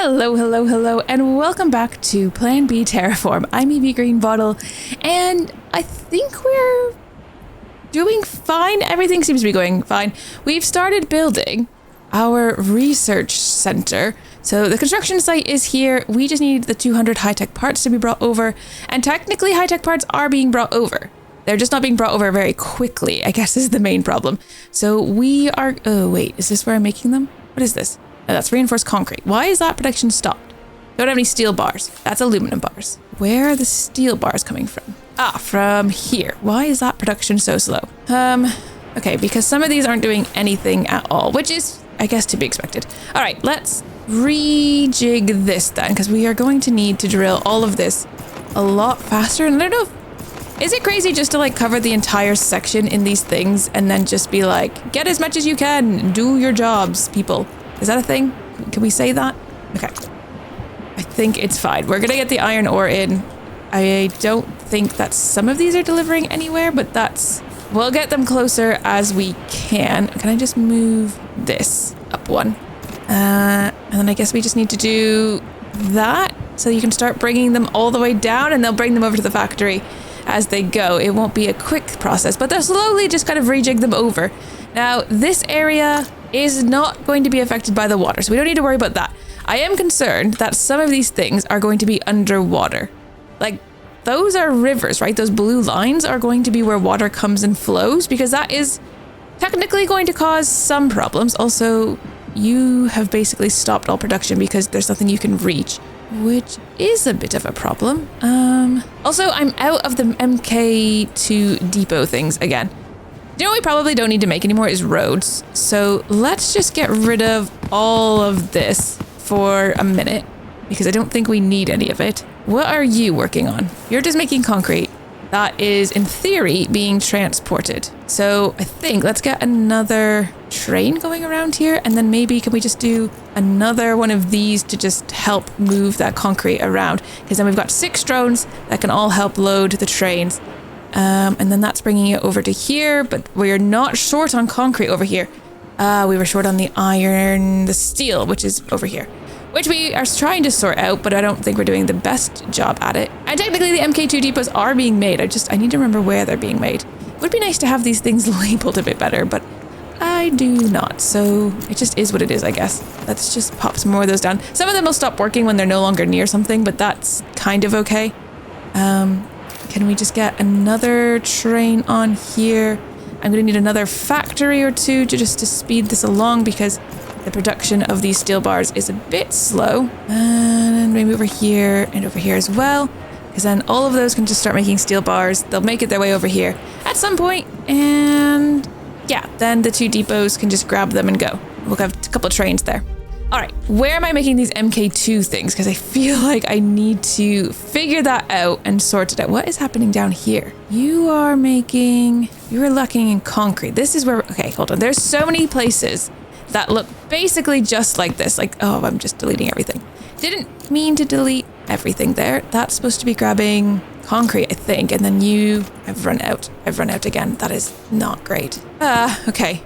Hello, hello, hello, and welcome back to Plan B Terraform. I'm Evie Greenbottle, and I think we're doing fine. Everything seems to be going fine. We've started building our research center. So the construction site is here. We just need the 200 high-tech parts to be brought over, and technically high-tech parts are being brought over. They're just not being brought over very quickly, I guess is the main problem. So we are... Oh, wait, is this where I'm making them? What is this? Oh, that's reinforced concrete. Why is that production stopped? Don't have any steel bars. That's aluminum bars. Where are the steel bars coming from? Ah, from here. Why is that production so slow? Okay, because some of these aren't doing anything at all, which is, I guess, to be expected. All right, let's rejig this then, because we are going to need to drill all of this a lot faster. And I don't know is it crazy just to like cover the entire section in these things and then just be like, get as much as you can, do your jobs, people. Is that a thing? Can we say that? Okay. I think it's fine. We're gonna get the iron ore in. I don't think that some of these are delivering anywhere, but we'll get them closer as we can. Can I just move this up one? And then I guess we just need to do that so you can start bringing them all the way down, and they'll bring them over to the factory as they go. It won't be a quick process, but they'll slowly just kind of rejig them over. Now, this area is not going to be affected by the water, so we don't need to worry about that. I am concerned that some of these things are going to be underwater. Like, those are rivers, right? Those blue lines are going to be where water comes and flows, because that is technically going to cause some problems. Also, you have basically stopped all production because there's nothing you can reach, which is a bit of a problem. Also, I'm out of the MK2 depot things again. You know what we probably don't need to make anymore is roads. So let's just get rid of all of this for a minute, because I don't think we need any of it. What are you working on? You're just making concrete. That is, in theory, being transported. So I think let's get another train going around here, and then maybe can we just do another one of these to just help move that concrete around? Because then we've got 6 drones that can all help load the trains. And then that's bringing it over to here, but we're not short on concrete over here. We were short on the iron, the steel, which is over here, which we are trying to sort out, but I don't think we're doing the best job at it. And technically the MK2 depots are being made. I need to remember where they're being made. It would be nice to have these things labeled a bit better, but I do not. So it just is what it is, I guess. Let's just pop some more of those down. Some of them will stop working when they're no longer near something, but that's kind of okay. Can we just get another train on here? I'm going to need another factory or two to speed this along, because the production of these steel bars is a bit slow. And maybe over here and over here as well, because then all of those can just start making steel bars. They'll make it their way over here at some point, and yeah, then the 2 depots can just grab them and go. We'll have a couple of trains there. All right, where am I making these MK2 things? Because I feel like I need to figure that out and sort it out. What is happening down here? You are lacking in concrete. This is where, okay, hold on. There's so many places that look basically just like this. Like, oh, I'm just deleting everything. Didn't mean to delete everything there. That's supposed to be grabbing concrete, I think. And then I've run out. I've run out again. That is not great. Okay.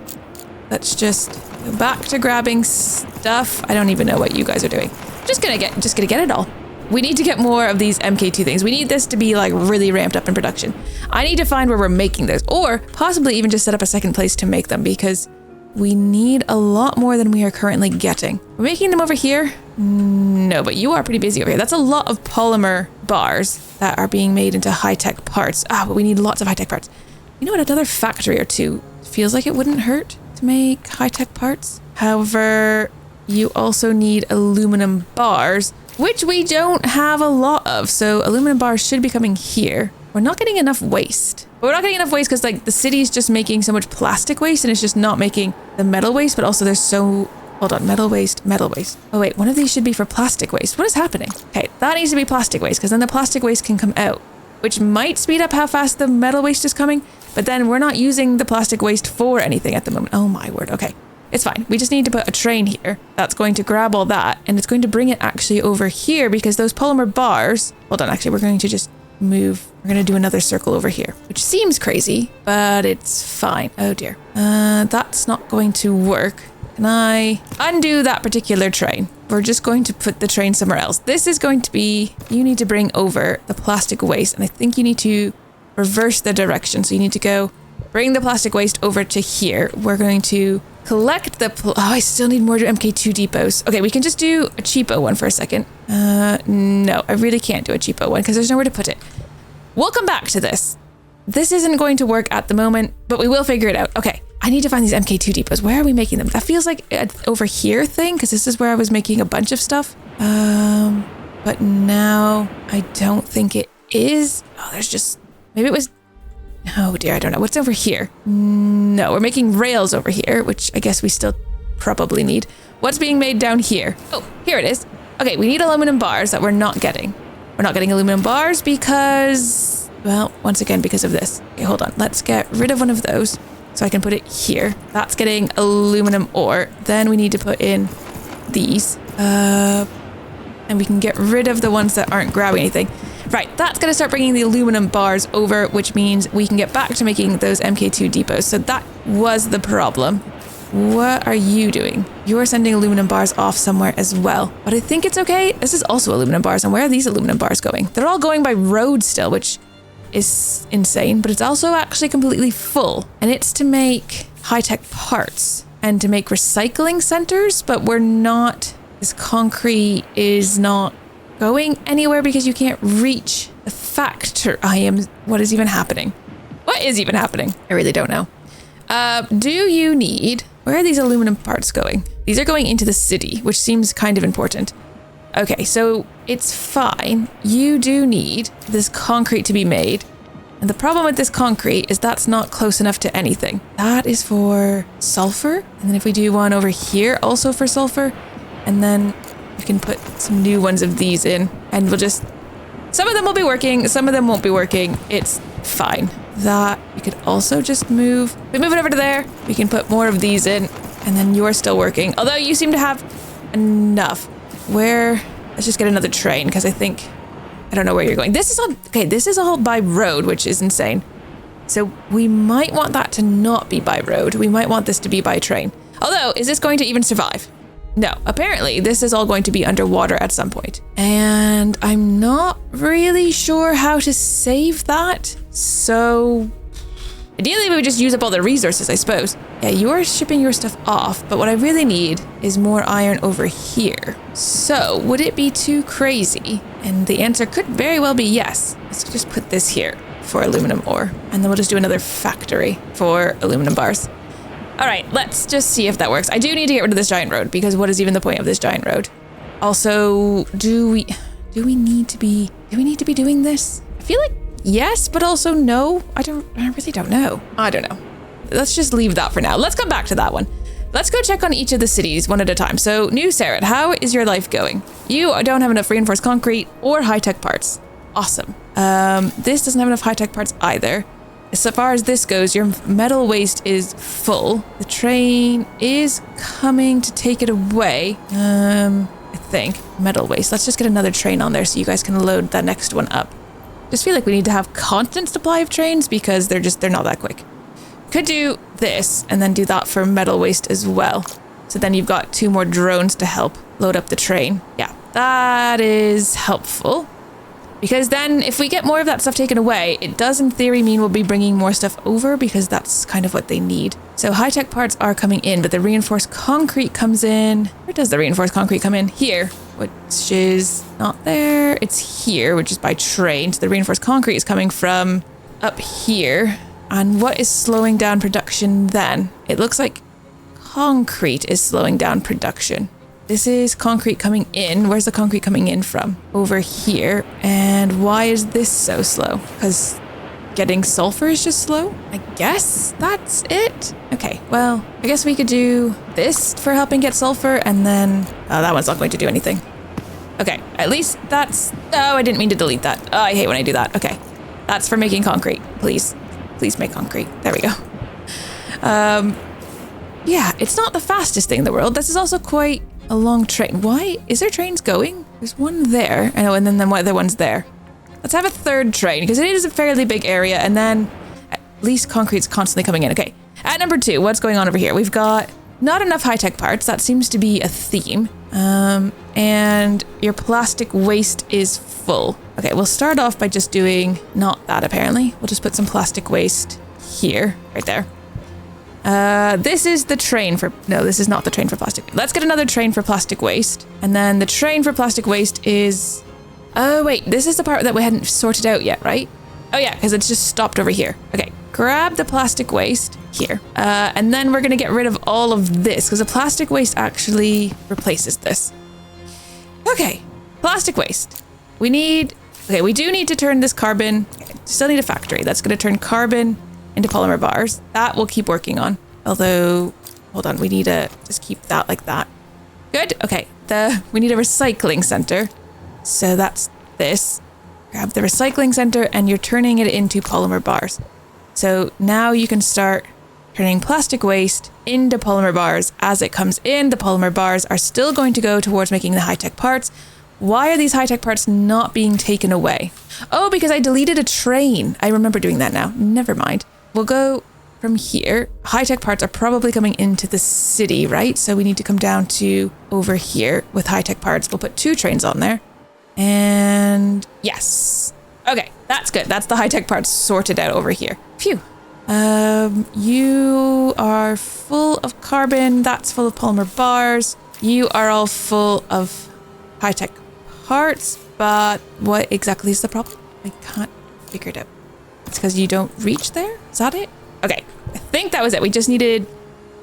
Let's just go back to grabbing stuff. I don't even know what you guys are doing. Just gonna get it all. We need to get more of these MK2 things. We need this to be like really ramped up in production. I need to find where we're making those, or possibly even just set up a second place to make them, because we need a lot more than we are currently getting. We're making them over here? No, but you are pretty busy over here. That's a lot of polymer bars that are being made into high-tech parts. But we need lots of high-tech parts. You know what? Another factory or two feels like it wouldn't hurt to make high-tech parts. However, you also need aluminum bars, which we don't have a lot of. So aluminum bars should be coming here. We're not getting enough waste. But we're not getting enough waste because like the city's just making so much plastic waste, and it's just not making the metal waste, but also there's hold on, metal waste. Oh wait, one of these should be for plastic waste. What is happening? Okay, that needs to be plastic waste, because then the plastic waste can come out, which might speed up how fast the metal waste is coming. But then we're not using the plastic waste for anything at the moment. Oh my word, okay. It's fine. We just need to put a train here that's going to grab all that, and it's going to bring it actually over here, because those polymer bars... Hold on, actually, we're going to just move. We're going to do another circle over here, which seems crazy, but it's fine. Oh dear. That's not going to work. Can I undo that particular train? We're just going to put the train somewhere else. This is going to be, you need to bring over the plastic waste. And I think you need to reverse the direction. So you need to go bring the plastic waste over to here. We're going to collect the, I still need more MK2 depots. Okay, we can just do a cheapo one for a second. No, I really can't do a cheapo one because there's nowhere to put it. We'll come back to this. This isn't going to work at the moment, but we will figure it out. Okay, I need to find these MK2 depots. Where are we making them? That feels like an over here thing, because this is where I was making a bunch of stuff. But now I don't think it is. Oh, there's just, maybe it was, oh dear, I don't know. What's over here? No, we're making rails over here, which I guess we still probably need. What's being made down here? Oh, here it is. Okay, we need aluminum bars that we're not getting. We're not getting aluminum bars because, well, once again, because of this. Okay, hold on. Let's get rid of one of those so I can put it here. That's getting aluminum ore. Then we need to put in these. And we can get rid of the ones that aren't grabbing anything. Right, that's going to start bringing the aluminum bars over, which means we can get back to making those MK2 depots. So that was the problem. What are you doing? You're sending aluminum bars off somewhere as well. But I think it's okay. This is also aluminum bars. And where are these aluminum bars going? They're all going by road still, which is insane. But it's also actually completely full. And it's to make high-tech parts and to make recycling centers. But we're not... This concrete is not going anywhere because you can't reach the factory. What is even happening? What is even happening? I really don't know. Do you need... Where are these aluminum parts going? These are going into the city, which seems kind of important. Okay, so it's fine. You do need this concrete to be made. And the problem with this concrete is that's not close enough to anything. That is for sulfur. And then if we do one over here, also for sulfur, and then we can put some new ones of these in, and we'll just... Some of them will be working, some of them won't be working. It's fine. That we could also just move. We move it over to there. We can put more of these in, and then you're still working. Although you seem to have enough. Where? Let's just get another train because I think I don't know where you're going. This is all okay. This is all by road, which is insane. So we might want that to not be by road. We might want this to be by train. Although, is this going to even survive? No, apparently this is all going to be underwater at some point. And I'm not really sure how to save that. So ideally we would just use up all the resources, I suppose. Yeah, you're shipping your stuff off, but what I really need is more iron over here. So would it be too crazy? And the answer could very well be yes. Let's just put this here for aluminum ore. And then we'll just do another factory for aluminum bars. All right, let's just see if that works. I do need to get rid of this giant road because what is even the point of this giant road? Also, do we need to be doing this? I feel like yes, but also no. I really don't know. I don't know. Let's just leave that for now. Let's come back to that one. Let's go check on each of the cities one at a time. So, New Sarah, how is your life going? You don't have enough reinforced concrete or high-tech parts. Awesome. This doesn't have enough high-tech parts either. As far as this goes, your metal waste is full. The train is coming to take it away. I think. Metal waste. Let's just get another train on there so you guys can load that next one up. Just feel like we need to have constant supply of trains because they're not that quick. Could do this and then do that for metal waste as well. So then you've got 2 more drones to help load up the train. Yeah, that is helpful. Because then if we get more of that stuff taken away, it does in theory mean we'll be bringing more stuff over because that's kind of what they need. So high-tech parts are coming in, but the reinforced concrete comes in. Where does the reinforced concrete come in? Here, which is not there. It's here, which is by train. So the reinforced concrete is coming from up here. And what is slowing down production then? It looks like concrete is slowing down production. This is concrete coming in. Where's the concrete coming in from? Over here. And why is this so slow? Because getting sulfur is just slow? I guess that's it. Okay, well, I guess we could do this for helping get sulfur and then... Oh, that one's not going to do anything. Okay, at least that's... Oh, I didn't mean to delete that. Oh, I hate when I do that. Okay, that's for making concrete. Please make concrete. There we go. Yeah, it's not the fastest thing in the world. This is also quite... a long train. Why? Is there trains going? There's one there. I know, and then the other one's there. Let's have a third train, because it is a fairly big area, and then at least concrete's constantly coming in. Okay, at number 2, what's going on over here? We've got not enough high-tech parts. That seems to be a theme. And your plastic waste is full. Okay, we'll start off by just doing not that, apparently. We'll just put some plastic waste here, right there. This is the train for... No, this is not the train for plastic. Let's get another train for plastic waste. And then the train for plastic waste is... Oh, wait, this is the part that we hadn't sorted out yet, right? Oh, yeah, because it's just stopped over here. Okay, grab the plastic waste here. And then we're going to get rid of all of this, because the plastic waste actually replaces this. Okay, plastic waste. We need... Okay, we do need to turn this carbon... Okay, still need a factory. That's going to turn carbon into polymer bars. That we'll keep working on. Although, hold on, we need to just keep that like that. Good, okay. We need a recycling center. So that's this. Grab the recycling center and you're turning it into polymer bars. So now you can start turning plastic waste into polymer bars. As it comes in, the polymer bars are still going to go towards making the high-tech parts. Why are these high-tech parts not being taken away? Oh, because I deleted a train. I remember doing that now. Never mind. We'll go from here. High-tech parts are probably coming into the city, right? So we need to come down to over here with high-tech parts. We'll put 2 trains on there. And yes. Okay, that's good. That's the high-tech parts sorted out over here. Phew. You are full of carbon. That's full of polymer bars. You are all full of high-tech parts, but what exactly is the problem? I can't figure it out. It's because you don't reach there? Is that it? Okay, I think that was it. We just needed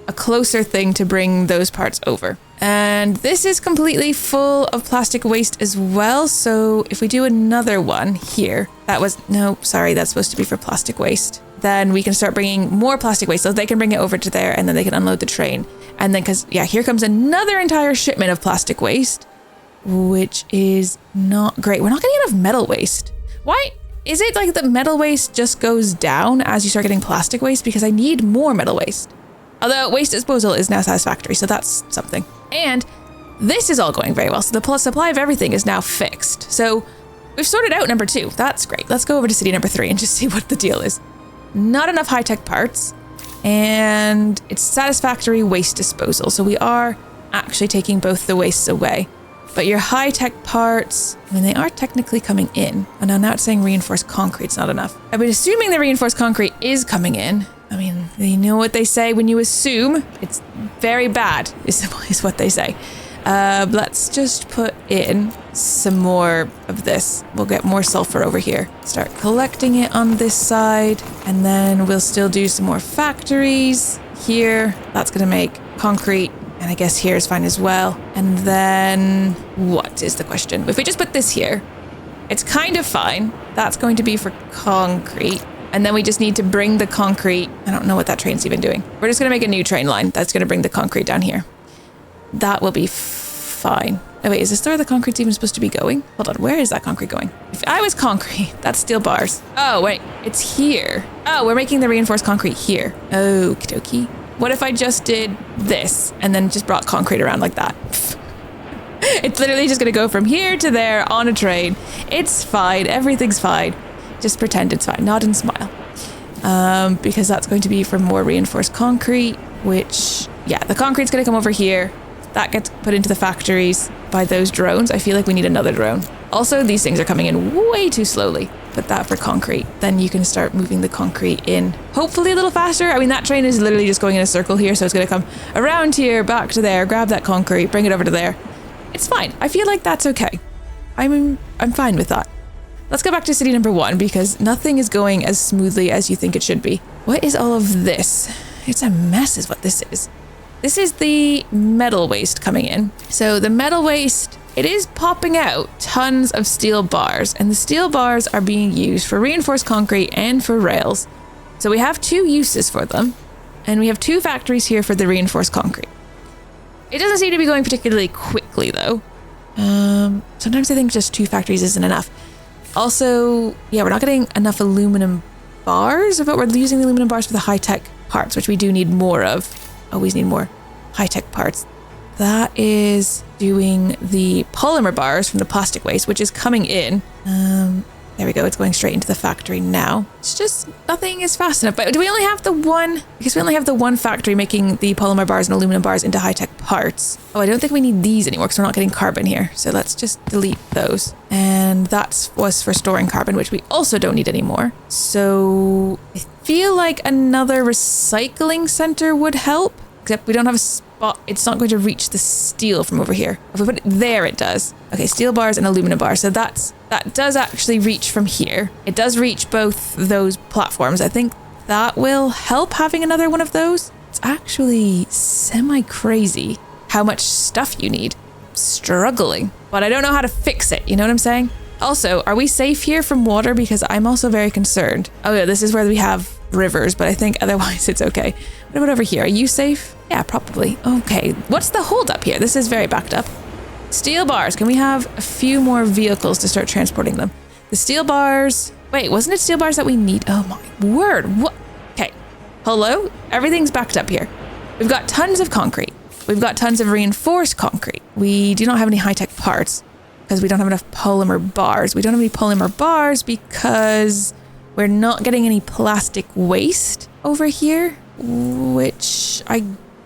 a closer thing to bring those parts over. And this is completely full of plastic waste as well. So if we do another one here, no, sorry, that's supposed to be for plastic waste. Then we can start bringing more plastic waste. So they can bring it over to there and then they can unload the train. And then, here comes another entire shipment of plastic waste, which is not great. We're not getting enough metal waste. Why? Is it like the metal waste just goes down as you start getting plastic waste? Because I need more metal waste. Although waste disposal is now satisfactory, so that's something. And this is all going very well. So the supply of everything is now fixed. So we've sorted out number 2. That's great. Let's go over to city number 3 and just see what the deal is. Not enough high-tech parts. And it's satisfactory waste disposal. So we are actually taking both the wastes away. But your high-tech parts, I mean, they are technically coming in. And now it's saying reinforced concrete's not enough. I've been assuming the reinforced concrete is coming in. I mean, you know what they say when you assume. It's very bad, is what they say. Let's just put in some more of this. We'll get more sulfur over here. Start collecting it on this side. And then we'll still do some more factories here. That's going to make concrete. And I guess here is fine as well. And then what is the question? If we just put this here, it's kind of fine. That's going to be for concrete. And then we just need to bring the concrete. I don't know what that train's even doing. We're just going to make a new train line. That's going to bring the concrete down here. That will be fine. Oh, wait, is this where the concrete's even supposed to be going? Hold on, where is that concrete going? If I was concrete, that's steel bars. Oh, wait, it's here. Oh, we're making the reinforced concrete here. Okie dokie. What if I just did this and then just brought concrete around like that? It's literally just going to go from here to there on a train. It's fine. Everything's fine. Just pretend it's fine. Nod and smile. Because that's going to be for more reinforced concrete, which, yeah, the concrete's going to come over here. That gets put into the factories by those drones. I feel like we need another drone. Also, these things are coming in way too slowly. Put that for concrete. Then you can start moving the concrete in, hopefully a little faster. I mean, that train is literally just going in a circle here, so it's going to come around here, back to there, grab that concrete, bring it over to there. It's fine. I feel like that's okay. I'm fine with that. Let's go back to city number 1 because nothing is going as smoothly as you think it should be. What is all of this? It's a mess is what this is. This is the metal waste coming in. So the metal waste, it is popping out tons of steel bars, and the steel bars are being used for reinforced concrete and for rails. So we have 2 uses for them, and we have 2 factories here for the reinforced concrete. It doesn't seem to be going particularly quickly though. Sometimes I think just 2 factories isn't enough. Also, yeah, we're not getting enough aluminum bars, but we're using the aluminum bars for the high-tech parts, which we do need more of. Always need more high-tech parts. That is doing the polymer bars from the plastic waste, which is coming in. There we go. It's going straight into the factory now. It's just nothing is fast enough. But do we only have the one? Because we only have the one factory making the polymer bars and aluminum bars into high-tech parts. Oh, I don't think we need these anymore because we're not getting carbon here. So let's just delete those. And that was for storing carbon, which we also don't need anymore. So I feel like another recycling center would help. Except we don't have a spot. It's not going to reach the steel from over here. If we put it there, it does. Okay, steel bars and aluminum bars. So that does actually reach from here. It does reach both those platforms. I think that will help having another one of those. It's actually semi-crazy how much stuff you need. I'm struggling, but I don't know how to fix it. You know what I'm saying? Also, are we safe here from water? Because I'm also very concerned. Oh yeah, this is where we have rivers, but I think otherwise it's okay. What about over here? Are you safe? Yeah, probably. Okay, what's the hold up here? This is very backed up. Steel bars. Can we have a few more vehicles to start transporting them? The steel bars. Wait, wasn't it steel bars that we need? Oh my word. What? Okay. Hello? Everything's backed up here. We've got tons of concrete. We've got tons of reinforced concrete. We do not have any high-tech parts because we don't have enough polymer bars. We don't have any polymer bars because we're not getting any plastic waste over here, which I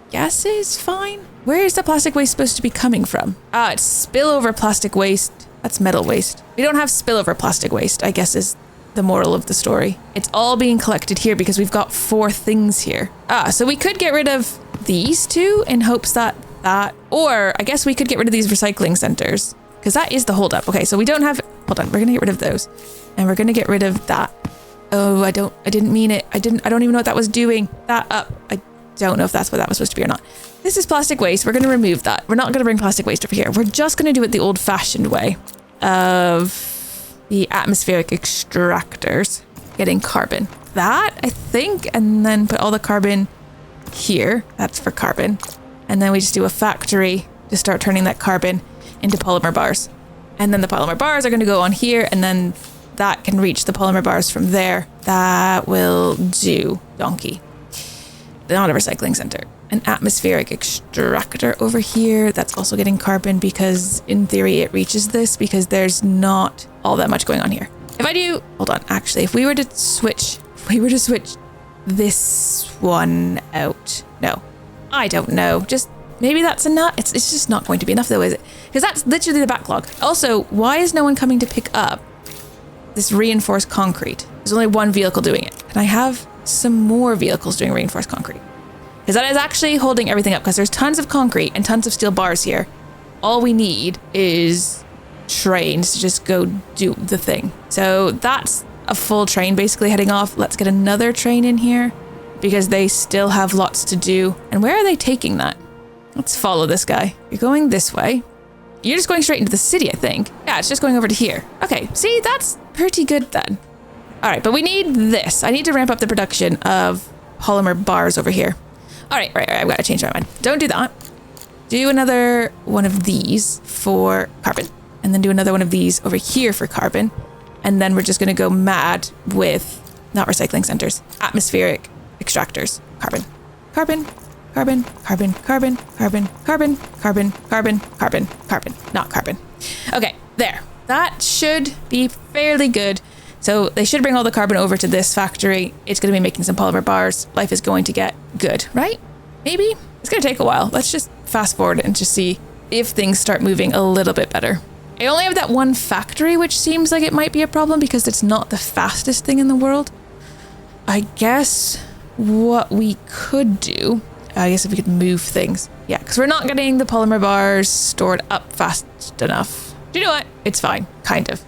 guess is fine. Where is the plastic waste supposed to be coming from? Ah, it's spillover plastic waste. That's metal waste. We don't have spillover plastic waste, I guess is the moral of the story. It's all being collected here because we've got 4 things here. Ah, so we could get rid of these 2 in hopes that or I guess we could get rid of these recycling centers because that is the holdup. Okay, so we don't have, hold on, we're gonna get rid of those and we're gonna get rid of that. Oh, I didn't mean it. I don't even know what that was doing. That up. I don't know if that's what that was supposed to be or not. This is plastic waste. We're going to remove that. We're not going to bring plastic waste over here. We're just going to do it the old-fashioned way of the atmospheric extractors getting carbon. That, I think, and then put all the carbon here. That's for carbon. And then we just do a factory to start turning that carbon into polymer bars. And then the polymer bars are going to go on here, and then that can reach the polymer bars from there. That will do. Donkey. Not a recycling center. An atmospheric extractor over here. That's also getting carbon because in theory it reaches this because there's not all that much going on here. If I do, hold on, actually, if we were to switch this one out. No, I don't know. Just maybe that's enough. It's just not going to be enough though, is it? Because that's literally the backlog. Also, why is no one coming to pick up this reinforced concrete? There's only one vehicle doing it. Can I have some more vehicles doing reinforced concrete? Because that is actually holding everything up because there's tons of concrete and tons of steel bars here. All we need is trains to just go do the thing. So that's a full train basically heading off. Let's get another train in here because they still have lots to do. And where are they taking that? Let's follow this guy. You're going this way. You're just going straight into the city, I think. Yeah, it's just going over to here. Okay, see, that's pretty good then. All right, but we need this. I need to ramp up the production of polymer bars over here. All right, I've got to change my mind. Don't do that. Do another one of these for carbon, and then do another one of these over here for carbon. And then we're just going to go mad with, not recycling centers, atmospheric extractors. Carbon, carbon, carbon, carbon, carbon, carbon, carbon, carbon, carbon, carbon, carbon, not carbon. Okay, there. That should be fairly good. So they should bring all the carbon over to this factory. It's going to be making some polymer bars. Life is going to get good, right? Maybe? It's going to take a while. Let's just fast forward and just see if things start moving a little bit better. I only have that one factory, which seems like it might be a problem because it's not the fastest thing in the world. I guess what we could do, I guess if we could move things. Yeah, because we're not getting the polymer bars stored up fast enough. Do you know what? It's fine, kind of.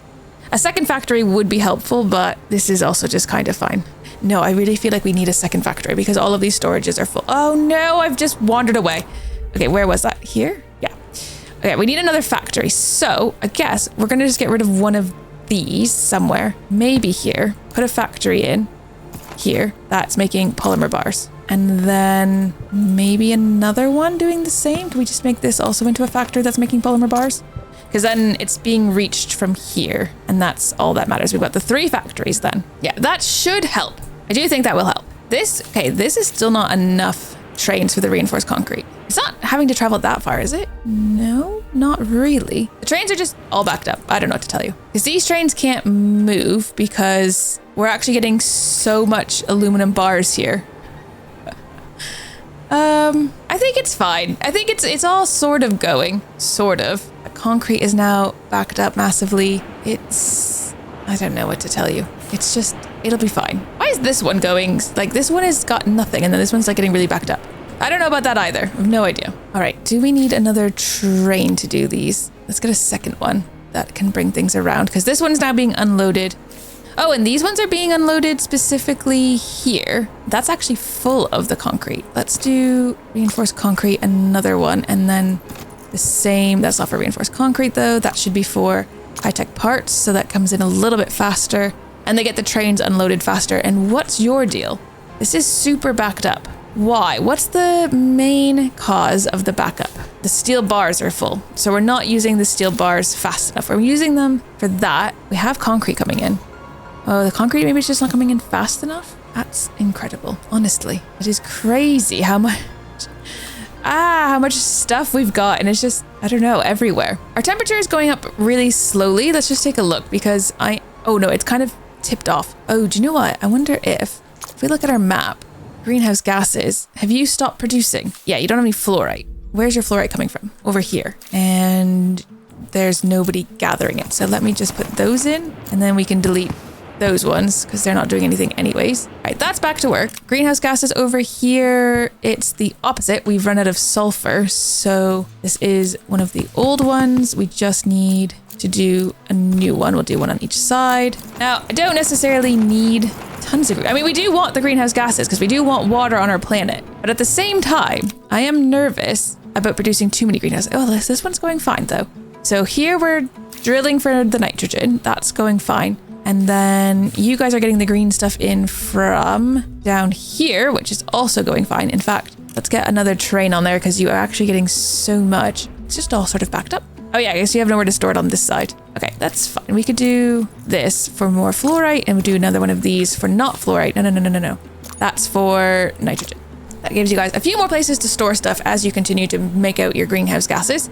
A second factory would be helpful, but this is also just kind of fine. No, I really feel like we need a second factory because all of these storages are full. Oh no, I've just wandered away. Okay, where was that? Here? Yeah. Okay, we need another factory. So I guess we're going to just get rid of one of these somewhere. Maybe here. Put a factory in here that's making polymer bars. And then maybe another one doing the same. Can we just make this also into a factory that's making polymer bars? Because then it's being reached from here, and that's all that matters. We've got the 3 factories then. Yeah, that should help. I do think that will help. This is still not enough trains for the reinforced concrete. It's not having to travel that far, is it? No? not really. The trains are just all backed up. I don't know what to tell you. Because these trains can't move because we're actually getting so much aluminum bars here. I think it's fine. I think it's all sort of going. Sort of. The concrete is now backed up massively. I don't know what to tell you. It's just, it'll be fine. Why is this one going? Like, this one has got nothing, and then this one's like getting really backed up. I don't know about that either. I have no idea. All right, do we need another train to do these? Let's get a second one that can bring things around, because this one's now being unloaded. Oh, and these ones are being unloaded specifically here. That's actually full of the concrete. Let's do reinforced concrete, another one, and then the same. That's not for reinforced concrete, though. That should be for high-tech parts, so that comes in a little bit faster, and they get the trains unloaded faster. And what's your deal? This is super backed up. Why? What's the main cause of the backup? The steel bars are full, so we're not using the steel bars fast enough. We're using them for that. We have concrete coming in. Oh, the concrete maybe it's just not coming in fast enough? That's incredible, honestly. It is crazy how much stuff we've got, and it's just, I don't know, everywhere. Our temperature is going up really slowly. Let's just take a look because oh no, it's kind of tipped off. Oh, do you know what? I wonder if we look at our map, greenhouse gases, have you stopped producing? Yeah, you don't have any fluorite. Where's your fluorite coming from? Over here. And there's nobody gathering it. So let me just put those in, and then we can delete those ones because they're not doing anything anyways. All right, that's back to work. Greenhouse gases over here, it's the opposite. We've run out of sulfur, so this is one of the old ones. We just need to do a new one. We'll do one on each side. Now, I don't necessarily need tons of, I mean, we do want the greenhouse gases because we do want water on our planet, but at the same time, I am nervous about producing too many greenhouses. Oh, this one's going fine though. So here we're drilling for the nitrogen. That's going fine. And then you guys are getting the green stuff in from down here, which is also going fine. In fact, let's get another train on there because you are actually getting so much. It's just all sort of backed up. Oh yeah, I guess you have nowhere to store it on this side. Okay, that's fine. We could do this for more fluorite, and we'll do another one of these for not fluorite. No. That's for nitrogen. That gives you guys a few more places to store stuff as you continue to make out your greenhouse gases.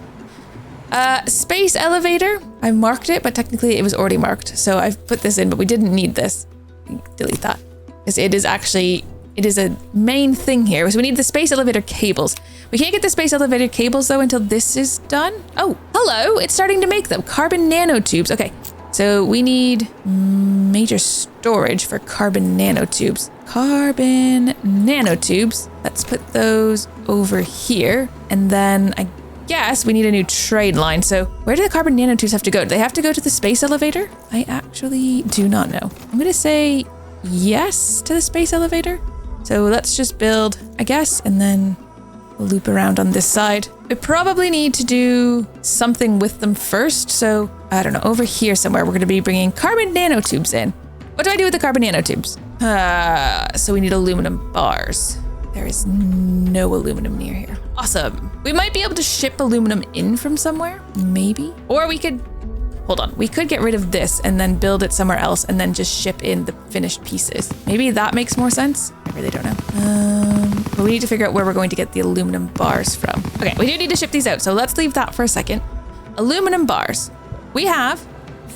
Space elevator. I marked it, but technically it was already marked. So I've put this in, but we didn't need this. Delete that. Because it is a main thing here. So we need the space elevator cables. We can't get the space elevator cables though until this is done. Oh, hello. It's starting to make them. Carbon nanotubes. Okay. So we need major storage for carbon nanotubes. Carbon nanotubes. Let's put those over here. And then I guess we need a new train line. So where do the carbon nanotubes have to go? Do they have to go to the space elevator? I actually do not know. I'm going to say yes to the space elevator. So let's just build, I guess, and then loop around on this side. We probably need to do something with them first. So I don't know, over here somewhere, we're going to be bringing carbon nanotubes in. What do I do with the carbon nanotubes? So we need aluminum bars. There is no aluminum near here. Awesome. We might be able to ship aluminum in from somewhere, maybe. Or we could, hold on, we could get rid of this and then build it somewhere else and then just ship in the finished pieces. Maybe that makes more sense. I really don't know. But we need to figure out where we're going to get the aluminum bars from. Okay, we do need to ship these out, so let's leave that for a second. Aluminum bars. We have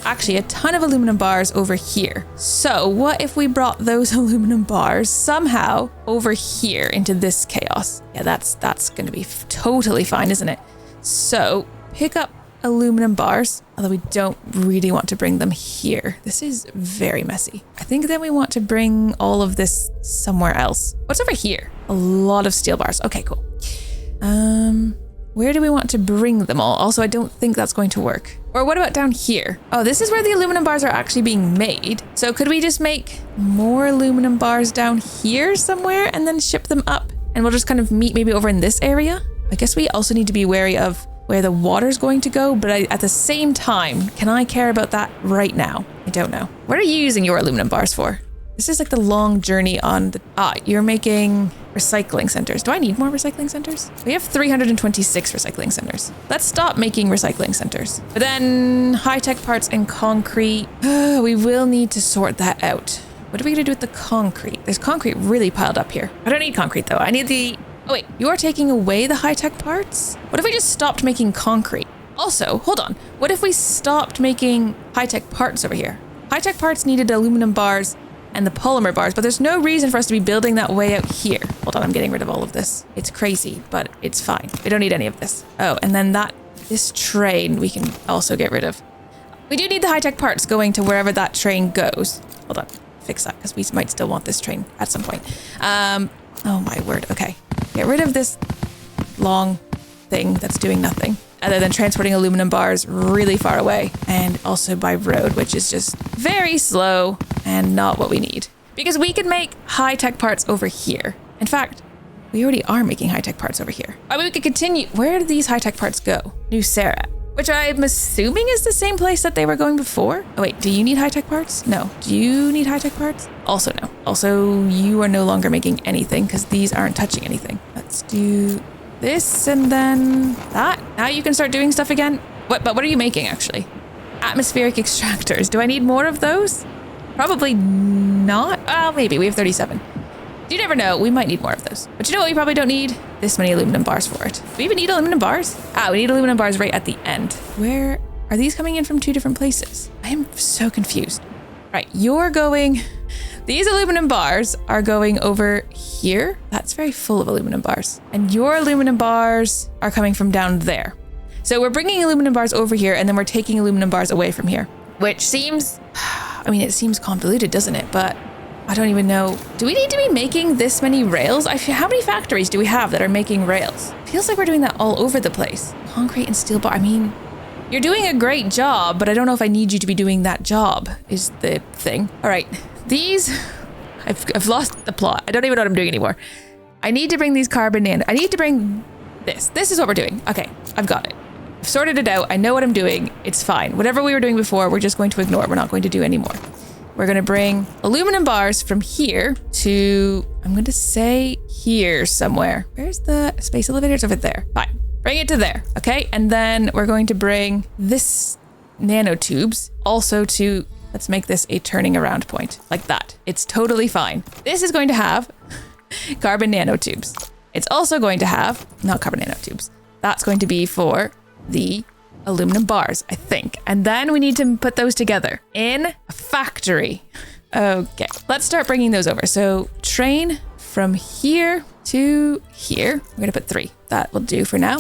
actually a ton of aluminum bars over here. So what if we brought those aluminum bars somehow over here into this chaos? Yeah, that's going to be totally fine, isn't it? So pick up aluminum bars, although we don't really want to bring them here. This is very messy. I think then we want to bring all of this somewhere else. What's over here? A lot of steel bars. Okay, cool. Where do we want to bring them all? Also, I don't think that's going to work. Or what about down here? Oh, this is where the aluminum bars are actually being made. So could we just make more aluminum bars down here somewhere and then ship them up? And we'll just kind of meet maybe over in this area. I guess we also need to be wary of where the water's going to go, but at the same time, can I care about that right now? I don't know. What are you using your aluminum bars for? This is like the long journey on the, you're making recycling centers. Do I need more recycling centers? We have 326 recycling centers. Let's stop making recycling centers. But then high-tech parts and concrete, we will need to sort that out. What are we gonna do with the concrete? There's concrete really piled up here. I don't need concrete though. I need the, oh wait, you are taking away the high-tech parts? What if we just stopped making concrete? Also, hold on. What if we stopped making high-tech parts over here? High-tech parts needed aluminum bars and the polymer bars, but there's no reason for us to be building that way out here. Hold on, I'm getting rid of all of this. It's crazy, but it's fine. We don't need any of this. Oh, and then this train we can also get rid of. We do need the high-tech parts going to wherever that train goes. Hold on, fix that, because we might still want this train at some point. Oh my word, okay. Get rid of this long thing that's doing nothing, other than transporting aluminum bars really far away, and also by road, which is just very slow and not what we need. Because we can make high-tech parts over here. In fact, we already are making high-tech parts over here. I mean, we could continue. Where do these high-tech parts go? New Sarah, which I'm assuming is the same place that they were going before. Oh wait, do you need high-tech parts? No. Do you need high-tech parts? Also no. Also, you are no longer making anything because these aren't touching anything. Let's do this and then that. Now you can start doing stuff again. But what are you making actually? Atmospheric extractors. Do I need more of those? Probably not. Oh, maybe. We have 37. You never know. We might need more of those. But you know what we probably don't need? This many aluminum bars for it. Do we even need aluminum bars? We need aluminum bars right at the end. Where are these coming in from 2 different places? I am so confused. Right, these aluminum bars are going over here. That's very full of aluminum bars. And your aluminum bars are coming from down there. So we're bringing aluminum bars over here and then we're taking aluminum bars away from here, which seems, it seems convoluted, doesn't it? But I don't even know. Do we need to be making this many rails? How many factories do we have that are making rails? Feels like we're doing that all over the place. Concrete and steel bar. You're doing a great job, but I don't know if I need you to be doing that job is the thing. All right, I've lost the plot. I don't even know what I'm doing anymore. I need to bring these carbon in. I need to bring this. This is what we're doing. Okay, I've got it. I've sorted it out. I know what I'm doing. It's fine. Whatever we were doing before, we're just going to ignore. We're not going to do anymore. We're going to bring aluminum bars from here to, I'm going to say here somewhere. Where's the space elevators? Over there. Fine. Bring it to there. Okay. And then we're going to bring this nanotubes also to, let's make this a turning around point like that. It's totally fine. This is going to have carbon nanotubes. It's also going to have, not carbon nanotubes. That's going to be for the aluminum bars, I think. And then we need to put those together in a factory. Okay, let's start bringing those over. So train from here to here. We're gonna put 3. That will do for now.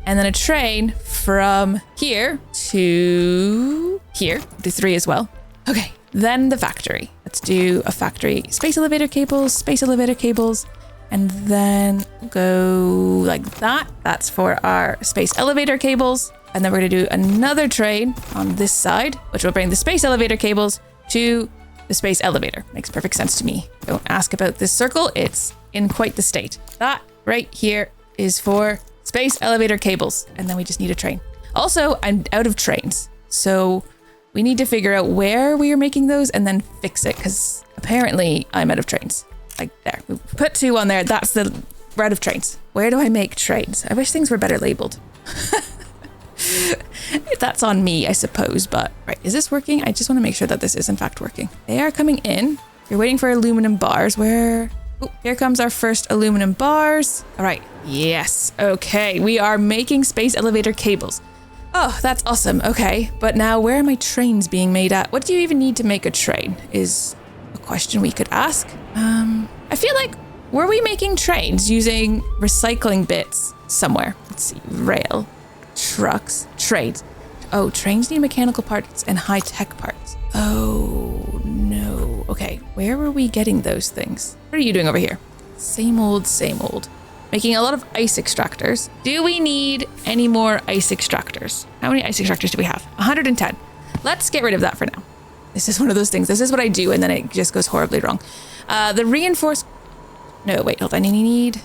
And then a train from here to here. Do 3 as well. Okay, then the factory. Let's do a factory. Space elevator cables, and then go like that. That's for our space elevator cables. And then we're going to do another train on this side, which will bring the space elevator cables to the space elevator. Makes perfect sense to me. Don't ask about this circle. It's in quite the state. That right here is for space elevator cables. And then we just need a train. Also, I'm out of trains. So we need to figure out where we are making those and then fix it, because apparently I'm out of trains. Like there. We put 2 on there. We're out of trains. Where do I make trains? I wish things were better labeled. That's on me, I suppose, but right, is this working? I just want to make sure that this is in fact working. They are coming in. You're waiting for aluminum bars. Where? Oh, here comes our first aluminum bars. All right. Yes. Okay. We are making space elevator cables. Oh, that's awesome. Okay. But now where are my trains being made at? What do you even need to make a train is a question we could ask. I feel like, were we making trains using recycling bits somewhere? Let's see. Rail. Trucks, trains. Oh, trains need mechanical parts and high-tech parts. Oh, no. Okay, where were we getting those things? What are you doing over here? Same old, same old. Making a lot of ice extractors. Do we need any more ice extractors? How many ice extractors do we have? 110. Let's get rid of that for now. This is one of those things. This is what I do, and then it just goes horribly wrong. The reinforced... No, wait, hold on. I need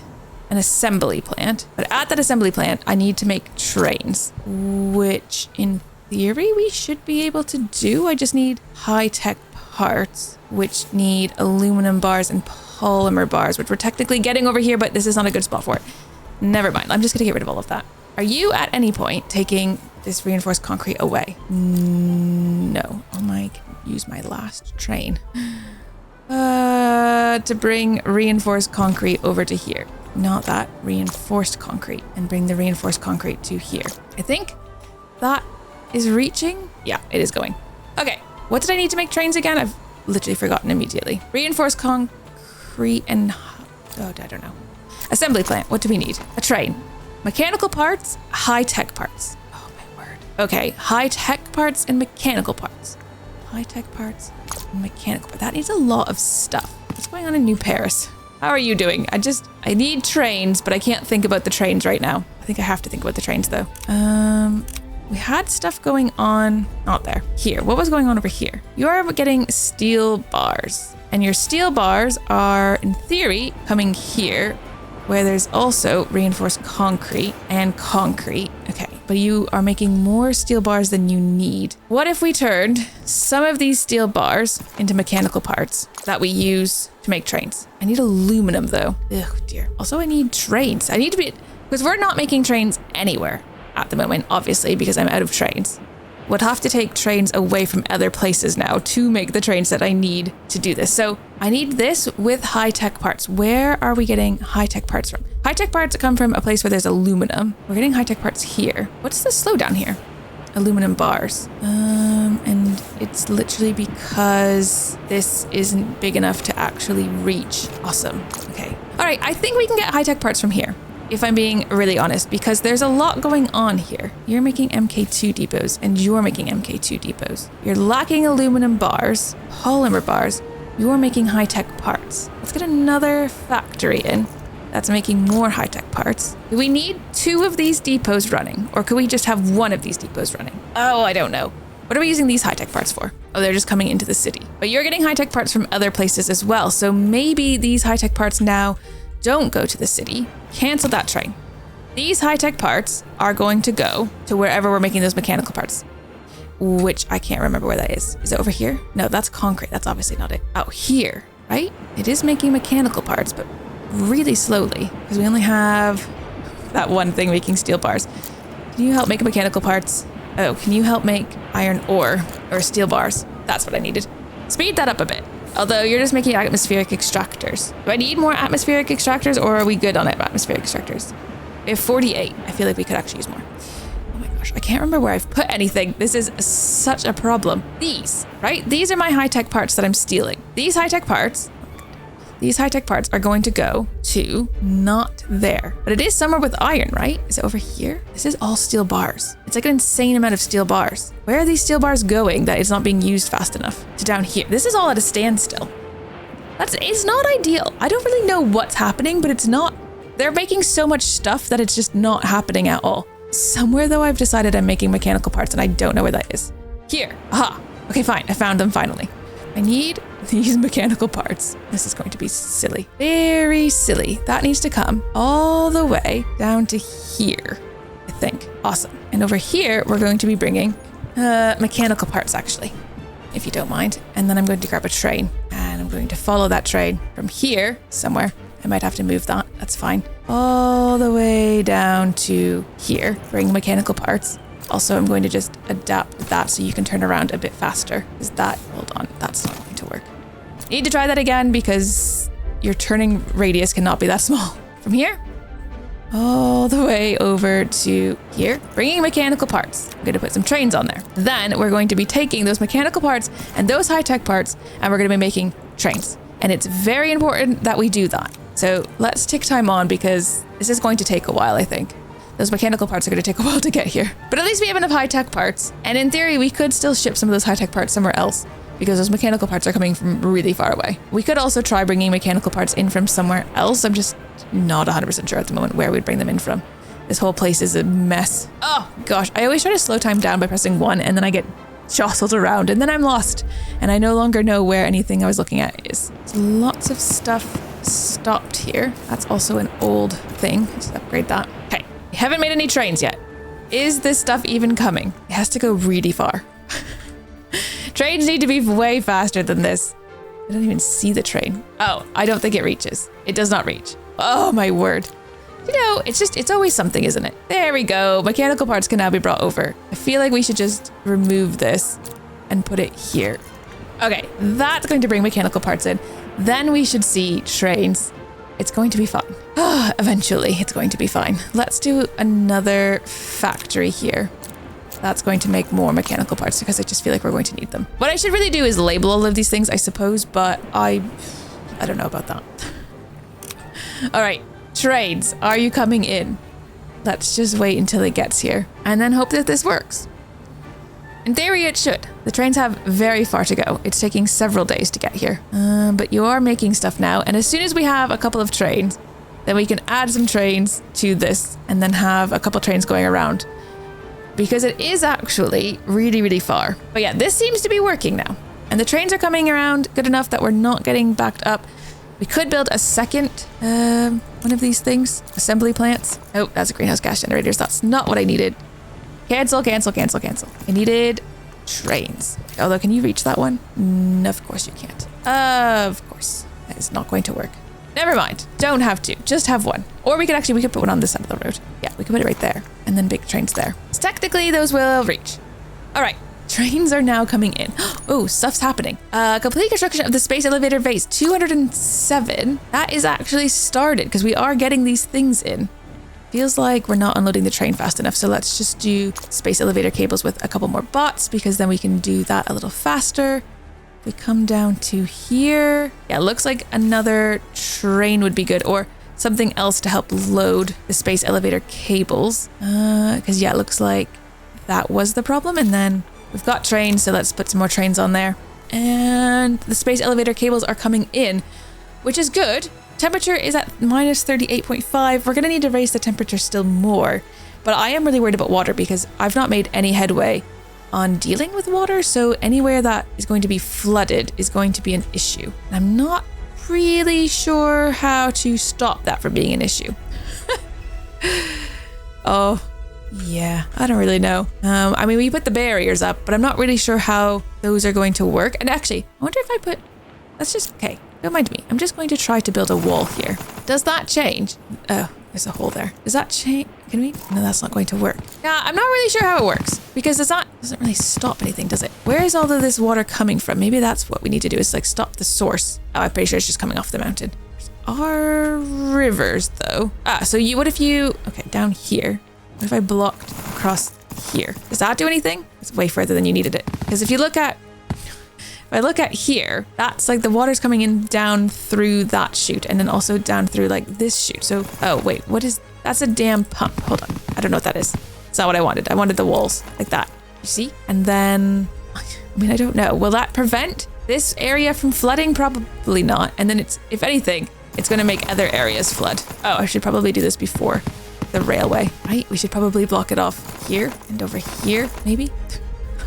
an assembly plant, but at that assembly plant I need to make trains, which in theory we should be able to do. I just need high-tech parts, which need aluminum bars and polymer bars, which we're technically getting over here, but this is not a good spot for it. Never mind, I'm just gonna get rid of all of that. Are you at any point taking this reinforced concrete away? No. Oh my, use my last train to bring reinforced concrete over to here. Not that, reinforced concrete, and bring the reinforced concrete to here. I think that is reaching. Yeah, it is going. Okay, what did I need to make trains again? I've literally forgotten immediately. Reinforced concrete and, oh, I don't know. Assembly plant, what do we need? A train. Mechanical parts, high-tech parts. Oh my word. Okay, high-tech parts and mechanical parts. High-tech parts and mechanical parts. That needs a lot of stuff. What's going on in New Paris? How are you doing? I need trains, but I can't think about the trains right now. I think I have to think about the trains though. We had stuff going on, not there, here. What was going on over here? You're getting steel bars, and your steel bars are, in theory, coming here, where there's also reinforced concrete and concrete. Okay, but you are making more steel bars than you need. What if we turned some of these steel bars into mechanical parts that we use to make trains? I need aluminum though. Oh dear. Also, I need trains. I need to be, because we're not making trains anywhere at the moment, obviously, because I'm out of trains. Would have to take trains away from other places now to make the trains that I need to do this. So I need this with high-tech parts. Where are we getting high-tech parts from? High-tech parts come from a place where there's aluminum. We're getting high-tech parts here. What's the slowdown here? Aluminum bars. And it's literally because this isn't big enough to actually reach. Awesome. Okay. All right, I think we can get high-tech parts from here, if I'm being really honest, because there's a lot going on here. You're making MK2 depots, and you're making MK2 depots. You're lacking aluminum bars, polymer bars. You're making high-tech parts. Let's get another factory in that's making more high-tech parts. Do we need 2 of these depots running, or could we just have 1 of these depots running? Oh, I don't know. What are we using these high-tech parts for? Oh, they're just coming into the city. But you're getting high-tech parts from other places as well, so maybe these high-tech parts now don't go to the city. Cancel that train. These high-tech parts are going to go to wherever we're making those mechanical parts, which I can't remember where that is. Is it over here? No, that's concrete. That's obviously not it. Out here, right? It is making mechanical parts, but really slowly, because we only have that one thing making steel bars. Can you help make mechanical parts? Oh, can you help make iron ore or steel bars? That's what I needed. Speed that up a bit. Although you're just making atmospheric extractors. Do I need more atmospheric extractors, or are we good on it, atmospheric extractors? We have 48. I feel like we could actually use more. Oh my gosh, I can't remember where I've put anything. This is such a problem. These, right? These are my high-tech parts that I'm stealing. These high-tech parts are going to go to not there. But it is somewhere with iron, right? Is it over here? This is all steel bars. It's like an insane amount of steel bars. Where are these steel bars going that it's not being used fast enough? To down here. This is all at a standstill. It's not ideal. I don't really know what's happening, but it's not. They're making so much stuff that it's just not happening at all. Somewhere though, I've decided I'm making mechanical parts and I don't know where that is. Here. Aha. Okay, fine. I found them finally. I need these mechanical parts. This is going to be silly. Very silly. That needs to come all the way down to here, I think. Awesome. And over here, we're going to be bringing mechanical parts, actually, if you don't mind. And then I'm going to grab a train, and I'm going to follow that train from here somewhere. I might have to move that. That's fine. All the way down to here, bring mechanical parts. Also, I'm going to just adapt that so you can turn around a bit faster. Is that, hold on, that's not going to work. Need to try that again because your turning radius cannot be that small. From here, all the way over to here, bringing mechanical parts. I'm going to put some trains on there. Then we're going to be taking those mechanical parts and those high-tech parts, and we're going to be making trains. And it's very important that we do that. So let's take time on because this is going to take a while, I think. Those mechanical parts are going to take a while to get here. But at least we have enough high-tech parts. And in theory, we could still ship some of those high-tech parts somewhere else because those mechanical parts are coming from really far away. We could also try bringing mechanical parts in from somewhere else. I'm just not 100% sure at the moment where we'd bring them in from. This whole place is a mess. Oh gosh, I always try to slow time down by pressing 1 and then I get jostled around and then I'm lost. And I no longer know where anything I was looking at is. There's lots of stuff stopped here. That's also an old thing. Let's upgrade that. Okay. We haven't made any trains yet. Is this stuff even coming? It has to go really far. Trains need to be way faster than this. I don't even see the train. Oh, I don't think it reaches. It does not reach. Oh my word. You know, it's always something, isn't it? There we go. Mechanical parts can now be brought over. I feel like we should just remove this and put it here. Okay, that's going to bring mechanical parts in. Then we should see trains. It's going to be fine. Eventually, it's going to be fine. Let's do another factory here. that's going to make more mechanical parts because I just feel like we're going to need them. What I should really do is label all of these things, I suppose, but I don't know about that. All right, trades, are you coming in? Let's just wait until it gets here and then hope that this works. In theory, it should. The trains have very far to go. It's taking several days to get here. But you are making stuff now. And as soon as we have a couple of trains, then we can add some trains to this and then have a couple trains going around. Because it is actually really, really far. But yeah, this seems to be working now. And the trains are coming around good enough that we're not getting backed up. We could build a second one of these things. Assembly plants. Oh, that's a greenhouse gas generators. That's not what I needed. Cancel, cancel, cancel, cancel. I needed trains. Although, can you reach that one? No, of course you can't. Of course. That is not going to work. Never mind. Don't have to. Just have one. Or we could put one on this side of the road. Yeah, we could put it right there. And then big trains there. So technically, those will reach. All right. Trains are now coming in. Oh, stuff's happening. Complete construction of the space elevator base. 207. That is actually started because we are getting these things in. Feels like we're not unloading the train fast enough, so let's just do space elevator cables with a couple more bots because then we can do that a little faster. We come down to here. Yeah, looks like another train would be good, or something else to help load the space elevator cables. Because yeah, it looks like that was the problem, and then we've got trains, so let's put some more trains on there. And the space elevator cables are coming in, which is good. Temperature is at minus 38.5. We're going to need to raise the temperature still more. But I am really worried about water because I've not made any headway on dealing with water. So anywhere that is going to be flooded is going to be an issue. And I'm not really sure how to stop that from being an issue. Oh, yeah, I don't really know. I mean, we put the barriers up, but I'm not really sure how those are going to work. And actually, I wonder if I put... okay. Don't mind me. I'm just going to try to build a wall here. Does that change? Oh, there's a hole there. Does that change? Can we? No, that's not going to work. Yeah, I'm not really sure how it works because doesn't really stop anything, does it? Where is all of this water coming from? Maybe that's what we need to do is like stop the source. Oh, I'm pretty sure it's just coming off the mountain. Our rivers though. What if you, okay, down here. What if I blocked across here? Does that do anything? It's way further than you needed it. Because if I look at here, that's like the water's coming in down through that chute and then also down through like this chute. So, oh wait, that's a damn pump. Hold on. I don't know what that is. It's not what I wanted. I wanted the walls like that. You see? And then, I mean, I don't know. Will that prevent this area from flooding? Probably not. And then if anything, it's going to make other areas flood. Oh, I should probably do this before the railway, right? We should probably block it off here and over here, maybe?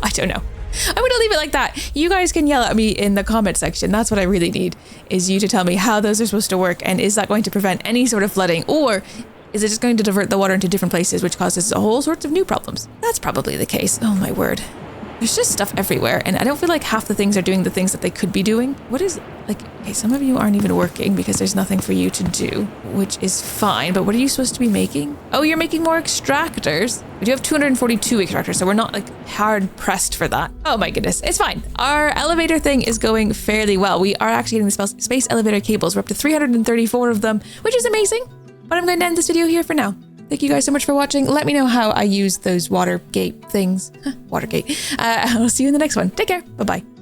I don't know. I'm going to leave it like that. You guys can yell at me in the comment section. That's what I really need, is you to tell me how those are supposed to work. And is that going to prevent any sort of flooding? Or is it just going to divert the water into different places, which causes a whole sorts of new problems? That's probably the case. Oh my word. There's just stuff everywhere. And I don't feel like half the things are doing the things that they could be doing. What is, like, okay, some of you aren't even working because there's nothing for you to do, which is fine. But what are you supposed to be making? Oh, you're making more extractors. We do have 242 extractors, so we're not like hard pressed for that. Oh my goodness, it's fine. Our elevator thing is going fairly well. We are actually getting the space elevator cables. We're up to 334 of them, which is amazing. But I'm going to end this video here for now. Thank you guys so much for watching. Let me know how I use those Watergate things. Watergate. I'll see you in the next one. Take care. Bye-bye.